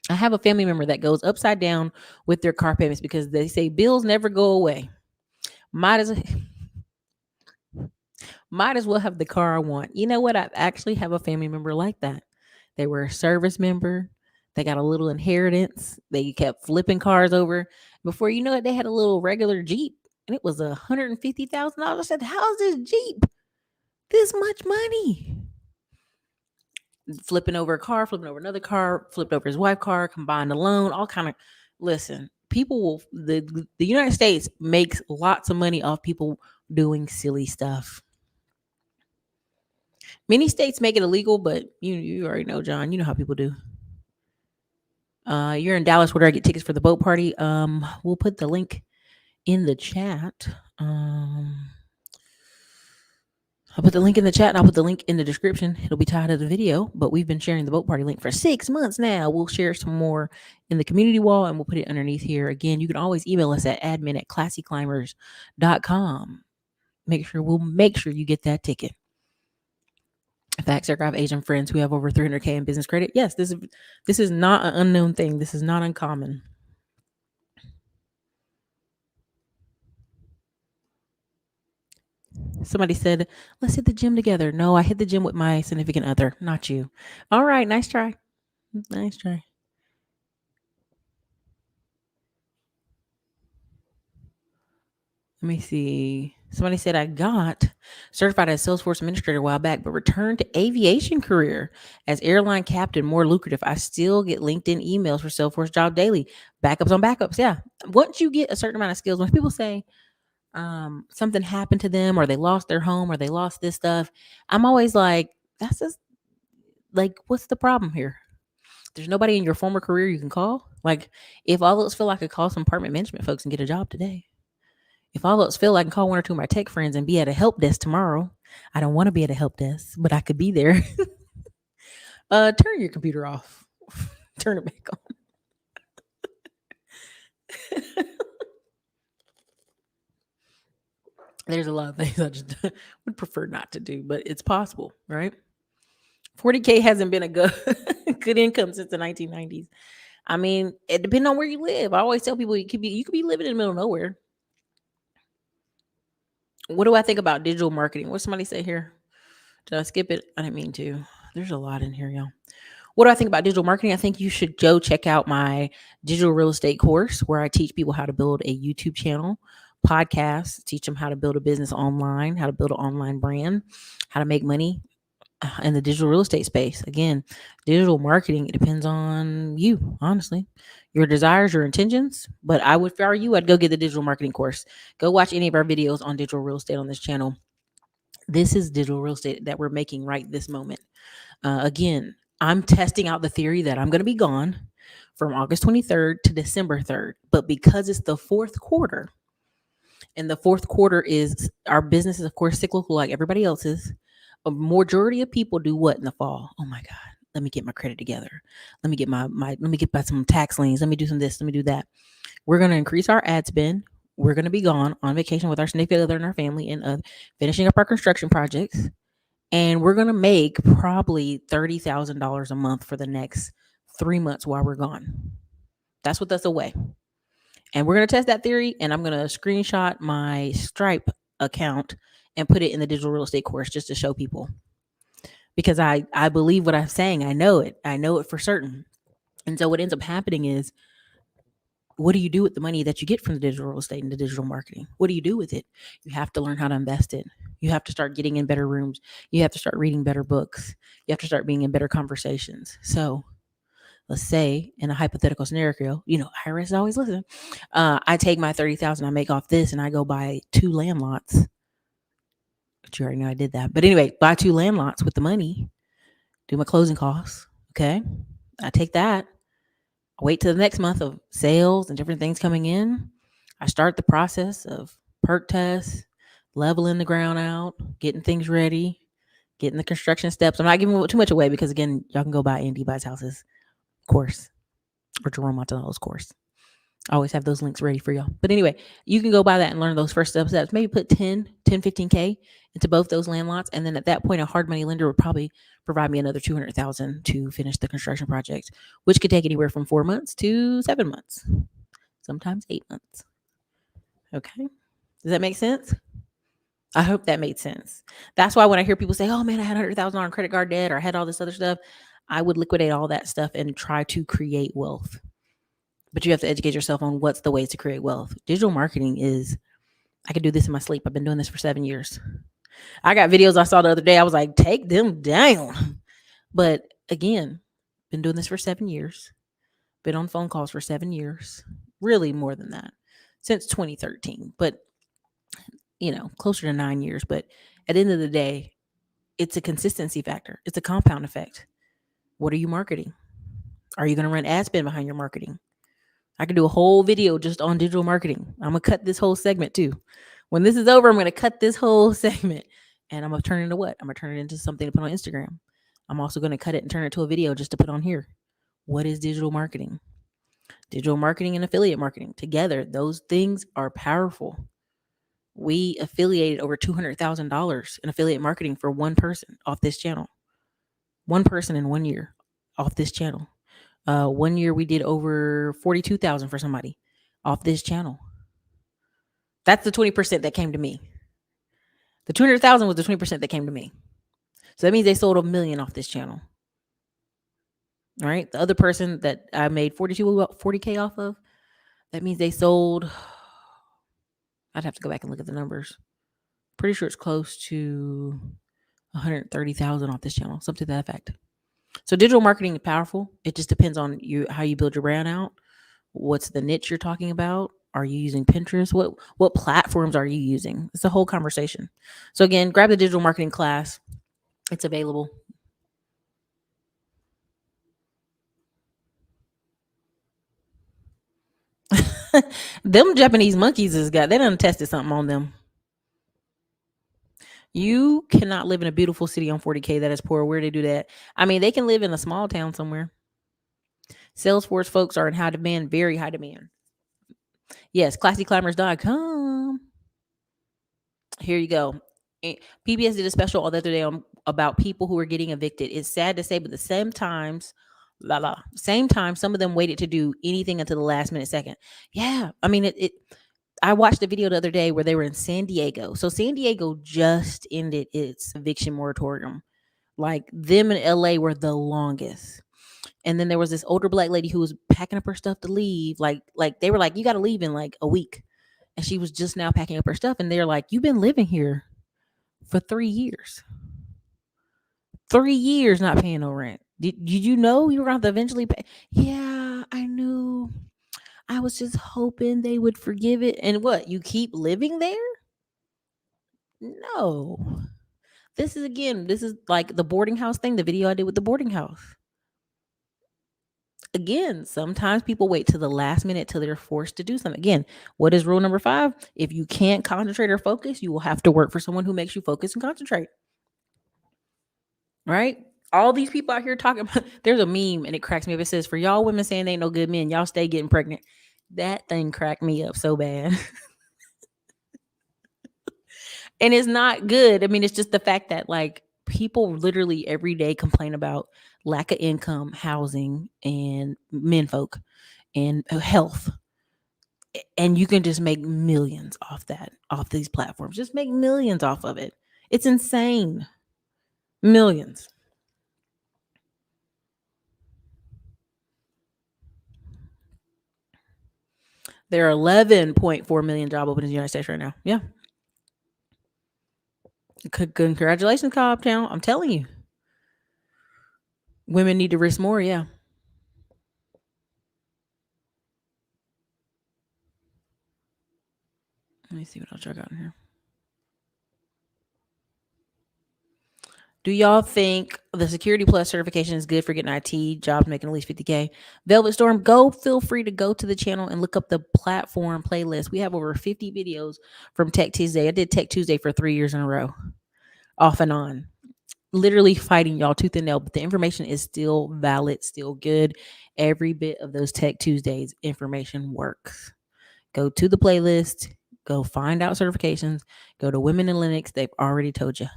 I have a family member that goes upside down with their car payments because they say bills never go away. Might as well have the car I want. You know what? I actually have a family member like that. They were a service member. They got a little inheritance. They kept flipping cars over. Before you know it, they had a little regular Jeep and it was $150,000. I said, how's this Jeep this much money? Flipping over a car, flipping over another car, flipped over his wife's car, combined a loan, all kind of. Listen, people will. The United States makes lots of money off people doing silly stuff. Many states make it illegal, but you already know, John. You know how people do. You're in Dallas. Where do I get tickets for the boat party? We'll put the link in the chat. I'll put the link in the chat and I'll put the link in the description. It'll be tied to the video, but we've been sharing the boat party link for 6 months now. We'll share some more in the community wall and we'll put it underneath here. Again, you can always email us at admin@classyclimbers.com. We'll make sure you get that ticket. Facts, I have Asian friends who have over 300K in business credit. Yes, this is not an unknown thing. This is not uncommon. Somebody said, let's hit the gym together. No, I hit the gym with my significant other, not you. All right, nice try. Nice try. Let me see. Somebody said I got certified as Salesforce administrator a while back, but returned to aviation career as airline captain, more lucrative. I still get LinkedIn emails for Salesforce job daily. Backups on backups. Yeah. Once you get a certain amount of skills, when people say something happened to them or they lost their home or they lost this stuff, I'm always like, that's just like, what's the problem here? There's nobody in your former career you can call. Like, if all else feel, I could call some apartment management folks and get a job today. If all else feel, I can call one or two of my tech friends and be at a help desk tomorrow. I don't want to be at a help desk, but I could be there. Turn your computer off. Turn it back on. There's a lot of things I just would prefer not to do, but it's possible, right? 40K hasn't been a good good income since the 1990s. I mean, it depends on where you live. I always tell people you could be living in the middle of nowhere. What do I think about digital marketing? What somebody say here? Did I skip it? I didn't mean to. There's a lot in here, y'all. What do I think about digital marketing? I think you should go check out my digital real estate course where I teach people how to build a YouTube channel, podcasts, teach them how to build a business online, how to build an online brand, how to make money in the digital real estate space. Again, digital marketing, it depends on you, honestly, your desires, your intentions. But I would, if I were you, I'd go get the digital marketing course. Go watch any of our videos on digital real estate on this channel. This is digital real estate that we're making right this moment. Again, I'm testing out the theory that I'm going to be gone from August 23rd to December 3rd. But because it's the fourth quarter, and the fourth quarter is our business is, of course, cyclical like everybody else's. A majority of people do what in the fall? Oh my God, let me get my credit together. Let me get let me get by some tax liens. Let me do some this. Let me do that. We're going to increase our ad spend. We're going to be gone on vacation with our significant other and our family and finishing up our construction projects. And we're going to make probably $30,000 a month for the next 3 months while we're gone. That's what that's away. And we're going to test that theory. And I'm going to screenshot my Stripe account and put it in the digital real estate course just to show people. Because I believe what I'm saying. I know it. I know it for certain. And so what ends up happening is, what do you do with the money that you get from the digital real estate and the digital marketing? What do you do with it? You have to learn how to invest it. You have to start getting in better rooms. You have to start reading better books. You have to start being in better conversations. So let's say in a hypothetical scenario, IRS always listen. I take my 30,000 I make off this and I go buy 2 land lots. But you already know I did that. But anyway, buy 2 land lots with the money, do my closing costs. Okay. I take that. I wait till the next month of sales and different things coming in. I start the process of perk tests, leveling the ground out, getting things ready, getting the construction steps. I'm not giving too much away because, again, y'all can go buy Andy Buys Houses course or Jerome Montanello's course. I always have those links ready for y'all. But anyway, you can go buy that and learn those first steps. Maybe put 15K into both those land lots. And then at that point, a hard money lender would probably provide me another 200,000 to finish the construction project, which could take anywhere from 4 months to 7 months, sometimes 8 months. Okay. Does that make sense? I hope that made sense. That's why when I hear people say, oh man, I had $100,000 credit card debt or I had all this other stuff, I would liquidate all that stuff and try to create wealth. But you have to educate yourself on what's the ways to create wealth. Digital marketing is, I can do this in my sleep. I've been doing this for 7 years. I got videos I saw the other day. I was like, take them down. But again, been doing this for 7 years. Been on phone calls for 7 years. Really more than that. Since 2013. But, closer to 9 years. But at the end of the day, it's a consistency factor. It's a compound effect. What are you marketing? Are you going to run ad spend behind your marketing? I could do a whole video just on digital marketing. I'm going to cut this whole segment too. When this is over, I'm going to cut this whole segment and I'm going to turn it into what? I'm going to turn it into something to put on Instagram. I'm also going to cut it and turn it to a video just to put on here. What is digital marketing? Digital marketing and affiliate marketing together, those things are powerful. We affiliated over $200,000 in affiliate marketing for one person off this channel. One person in 1 year off this channel. 1 year we did over 42,000 for somebody off this channel. That's the 20% that came to me. The 200,000 was the 20% that came to me. So that means they sold 1 million off this channel. All right. The other person that I made 40K off of, that means they sold, I'd have to go back and look at the numbers. Pretty sure it's close to 130,000 off this channel, something to that effect. So digital marketing is powerful. It just depends on you, how you build your brand out. What's the niche you're talking about? Are you using Pinterest? What platforms are you using? It's a whole conversation. So again, grab the digital marketing class. It's available. Them Japanese monkeys they done tested something on them. You cannot live in a beautiful city on 40K that is poor. Where they do that? I mean, they can live in a small town somewhere. Salesforce folks are in high demand, very high demand. Yes, classyclimbers.com. Here you go. PBS did a special all the other day about people who are getting evicted. It's sad to say, but the same time, some of them waited to do anything until the last minute second. Yeah, I mean, I watched a video the other day where they were in San Diego. So San Diego just ended its eviction moratorium. Like them in LA were the longest. And then there was this older black lady who was packing up her stuff to leave. Like they were like, you got to leave in like a week. And she was just now packing up her stuff. And they're like, you've been living here for 3 years. 3 years not paying no rent. Did you know you were going to eventually pay? Yeah, I knew. I was just hoping they would forgive it. And what? You keep living there? No. This is like the boarding house thing, the video I did with the boarding house. Again, sometimes people wait to the last minute till they're forced to do something. Again, what is rule number 5? If you can't concentrate or focus, you will have to work for someone who makes you focus and concentrate. Right? All these people out here talking about, there's a meme and it cracks me up. It says, for y'all women saying they ain't no good men, y'all stay getting pregnant. That thing cracked me up so bad. And it's not good. I mean, it's just the fact that like people literally every day complain about lack of income, housing, and menfolk and health. And you can just make millions off these platforms. Just make millions off of it. It's insane. Millions. There are 11.4 million job openings in the United States right now. Yeah. Congratulations, Cobb Town. I'm telling you. Women need to risk more. Yeah. Let me see what else I got in here. Do y'all think the Security Plus certification is good for getting IT jobs making at least 50K? Velvet Storm, feel free to go to the channel and look up the platform playlist. We have over 50 videos from Tech Tuesday. I did Tech Tuesday for 3 years in a row, off and on. Literally fighting y'all tooth and nail, but the information is still valid, still good. Every bit of those Tech Tuesdays information works. Go to the playlist, go find out certifications, go to Women in Linux. They've already told you.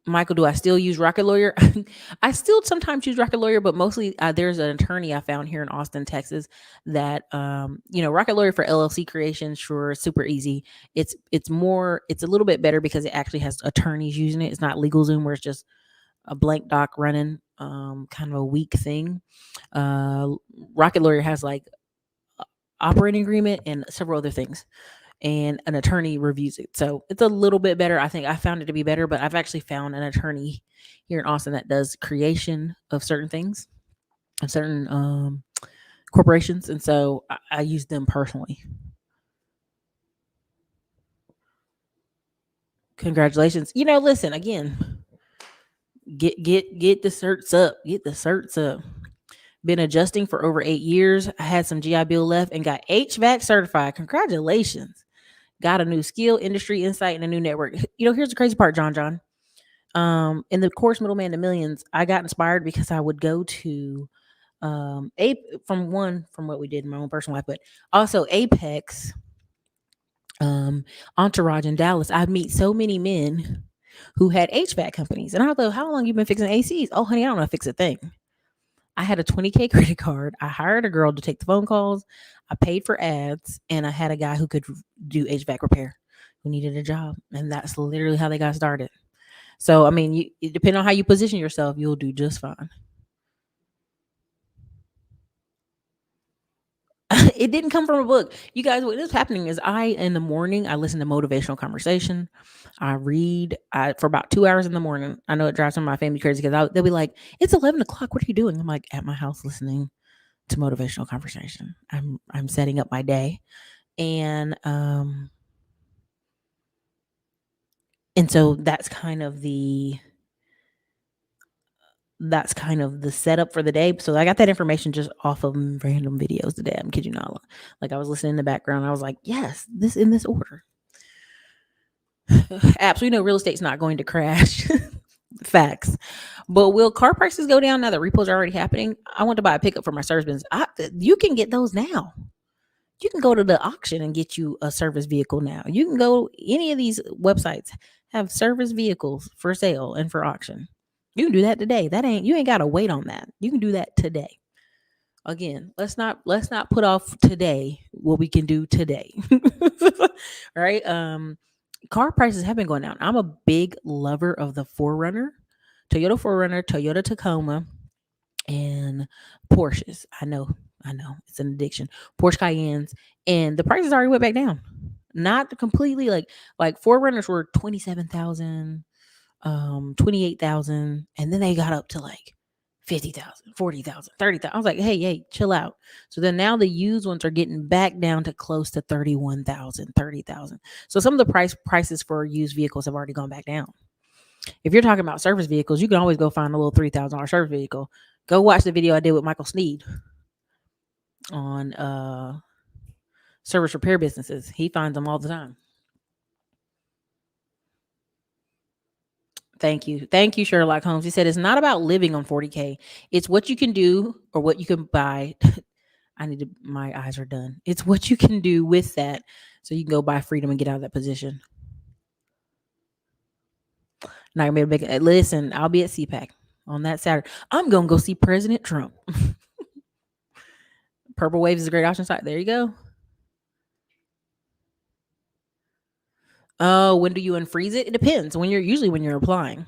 Michael, do I still use Rocket Lawyer? I still sometimes use Rocket Lawyer, but mostly there's an attorney I found here in Austin, Texas that, Rocket Lawyer for LLC creation, sure, super easy. It's a little bit better because it actually has attorneys using it. It's not LegalZoom where it's just a blank doc running, kind of a weak thing. Rocket Lawyer has like operating agreement and several other things. And an attorney reviews it. So it's a little bit better. I think I found it to be better, but I've actually found an attorney here in Austin that does creation of certain things, of certain corporations. And so I use them personally. Congratulations. Listen, again, get the certs up. Get the certs up. Been adjusting for over 8 years. I had some GI Bill left and got HVAC certified. Congratulations. Got a new skill, industry insight, and a new network. Here's the crazy part, John. In the course Middleman to Millions, I got inspired because I would go to from what we did in my own personal life, but also Apex, Entourage in Dallas. I'd meet so many men who had HVAC companies, and I thought, how long you been fixing ACs? Oh, honey, I don't know how to fix a thing. I had a 20K credit card. I hired a girl to take the phone calls. I paid for ads, and I had a guy who could do HVAC repair. who needed a job, and that's literally how they got started. So I mean, depending on how you position yourself, you'll do just fine. It didn't come from a book. You guys, what is happening is in the morning, I listen to motivational conversation. I read for about 2 hours in the morning. I know it drives some of my family crazy because they'll be like, it's 11 o'clock. What are you doing? I'm like, at my house listening to motivational conversation. I'm setting up my day. And so that's kind of the setup for the day. So I got that information just off of random videos today. I'm kidding you not. Like I was listening in the background. I was like, yes, this in this order. Apps, we know real estate's not going to crash. Facts. But will car prices go down now that repos are already happening? I want to buy a pickup for my service business. You can get those now. You can go to the auction and get you a service vehicle now. You can go any of these websites have service vehicles for sale and for auction. You can do that today. You ain't got to wait on that. You can do that today. Again, let's not put off today what we can do today. Right? Car prices have been going down. I'm a big lover of the Toyota 4Runner, Toyota Tacoma, and Porsches. I know it's an addiction. Porsche Cayennes, and the prices already went back down. Not completely like 4Runners were 27,000, 28,000, and then they got up to like 50,000, 40,000, 30,000. I was like, hey, chill out. So then now the used ones are getting back down to close to 31,000, 30,000. So some of the prices for used vehicles have already gone back down. If you're talking about service vehicles, you can always go find a little $3,000 service vehicle. Go watch the video I did with Michael Sneed on service repair businesses. He finds them all the time. Thank you, Sherlock Holmes. He said it's not about living on 40K. It's what you can do or what you can buy. My eyes are done. It's what you can do with that so you can go buy freedom and get out of that position. Not gonna be able to make it. Listen, I'll be at CPAC on that Saturday. I'm gonna go see President Trump. Purple Wave is a great auction site. There you go. Oh, when do you unfreeze it? It depends. When you're applying.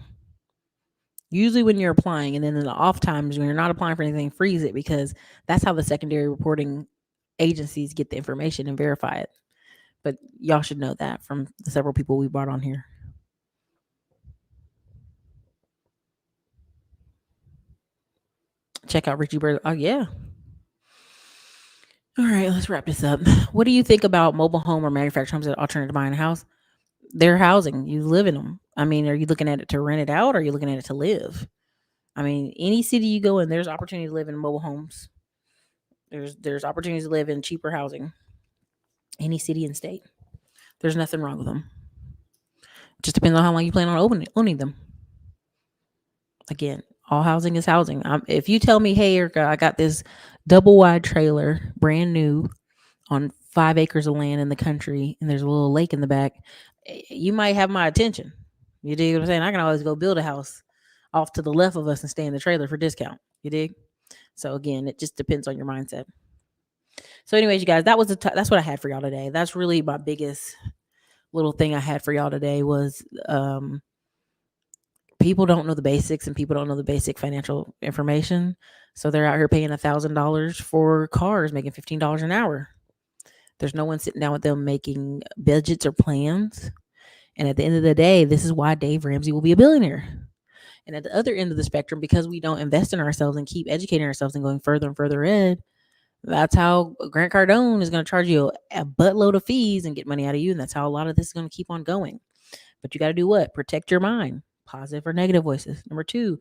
Usually when you're applying, and then in the off times when you're not applying for anything, freeze it, because that's how the secondary reporting agencies get the information and verify it. But y'all should know that from the several people we brought on here. Check out Richie Bird. Oh yeah. All right, let's wrap this up. What do you think about mobile home or manufactured homes as alternative to buying a house? They're housing. You live in them. I mean, are you looking at it to rent it out, or are you looking at it to live? I mean, any city you go in, there's opportunity to live in mobile homes. There's opportunities to live in cheaper housing. Any city and state. There's nothing wrong with them. Just depends on how long you plan on owning them. Again, all housing is housing. If you tell me, hey, Erica, I got this double wide trailer, brand new, on 5 acres of land in the country, and there's a little lake in the back, you might have my attention. You dig what I'm saying? I can always go build a house off to the left of us and stay in the trailer for discount. You dig? So again, it just depends on your mindset. So anyways, you guys, that's what I had for y'all today. That's really my biggest little thing I had for y'all today was people don't know the basics, and people don't know the basic financial information. So they're out here paying $1,000 for cars, making $15 an hour. There's no one sitting down with them making budgets or plans. And at the end of the day, this is why Dave Ramsey will be a billionaire. And at the other end of the spectrum, because we don't invest in ourselves and keep educating ourselves and going further and further in, that's how Grant Cardone is going to charge you a buttload of fees and get money out of you. And that's how a lot of this is going to keep on going. But you got to do what? Protect your mind. Positive or negative voices. Number 2,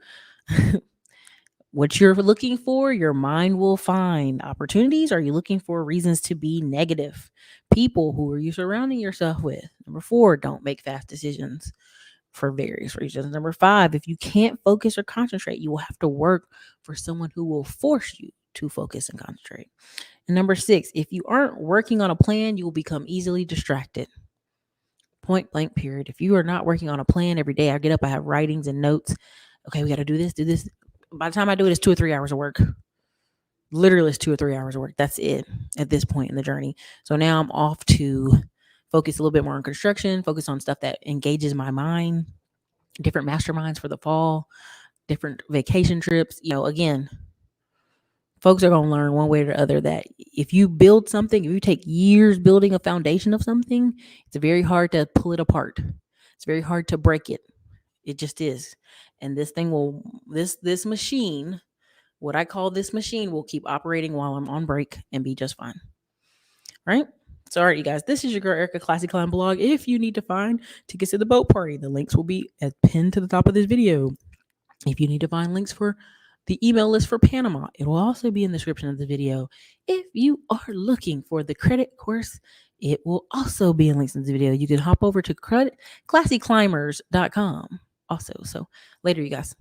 what you're looking for, your mind will find. Opportunities, are you looking for reasons to be negative? People, who are you surrounding yourself with? Number 4, don't make fast decisions for various reasons. Number 5, if you can't focus or concentrate, you will have to work for someone who will force you to focus and concentrate. And number 6, if you aren't working on a plan, you will become easily distracted. Point blank, period. If you are not working on a plan every day, I get up, I have writings and notes. Okay, we got to do this. By the time I do it, it's 2 or 3 hours of work. Literally, it's 2 or 3 hours of work. That's it at this point in the journey. So now I'm off to focus a little bit more on construction, focus on stuff that engages my mind, different masterminds for the fall, different vacation trips. Again, folks are going to learn one way or the other that if you build something, if you take years building a foundation of something, it's very hard to pull it apart. It's very hard to break it. It just is. And this thing this machine, what I call this machine, will keep operating while I'm on break and be just fine. Right? So, all right, you guys, this is your girl Erica Classy Climb blog. If you need to find tickets to the boat party, the links will be pinned to the top of this video. If you need to find links for the email list for Panama, it will also be in the description of the video. If you are looking for the credit course, it will also be in links in the video. You can hop over to classyclimbers.com also. So later, you guys.